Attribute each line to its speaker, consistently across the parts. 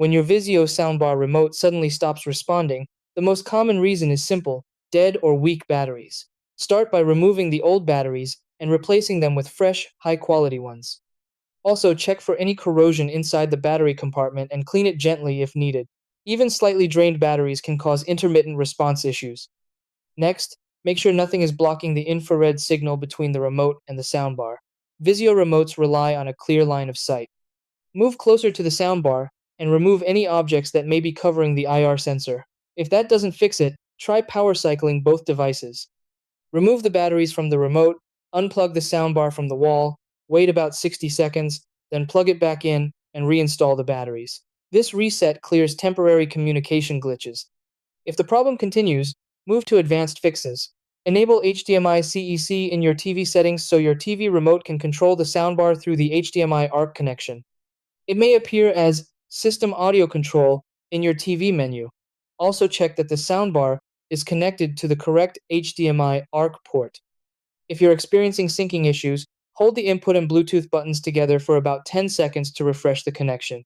Speaker 1: When your Vizio Soundbar remote suddenly stops responding, the most common reason is simple: dead or weak batteries. Start by removing the old batteries and replacing them with fresh, high-quality ones. Also, check for any corrosion inside the battery compartment and clean it gently if needed. Even slightly drained batteries can cause intermittent response issues. Next, make sure nothing is blocking the infrared signal between the remote and the soundbar. Vizio remotes rely on a clear line of sight. Move closer to the soundbar and remove any objects that may be covering the IR sensor. If that doesn't fix it, try power cycling both devices. Remove the batteries from the remote, unplug the soundbar from the wall, wait about 60 seconds, then plug it back in and reinstall the batteries. This reset clears temporary communication glitches. If the problem continues, move to advanced fixes. Enable HDMI CEC in your TV settings so your TV remote can control the soundbar through the HDMI ARC connection. It may appear as System Audio Control in your TV menu. Also check that the soundbar is connected to the correct HDMI ARC port. If you're experiencing syncing issues, hold the input and Bluetooth buttons together for about 10 seconds to refresh the connection.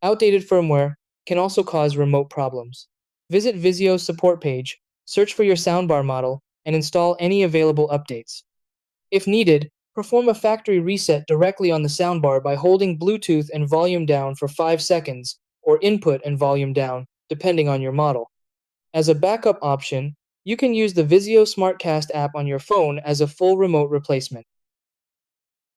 Speaker 1: Outdated firmware can also cause remote problems. Visit Vizio's support page, search for your soundbar model, and install any available updates. If needed, perform a factory reset directly on the soundbar by holding Bluetooth and volume down for 5 seconds, or input and volume down, depending on your model. As a backup option, you can use the Vizio SmartCast app on your phone as a full remote replacement.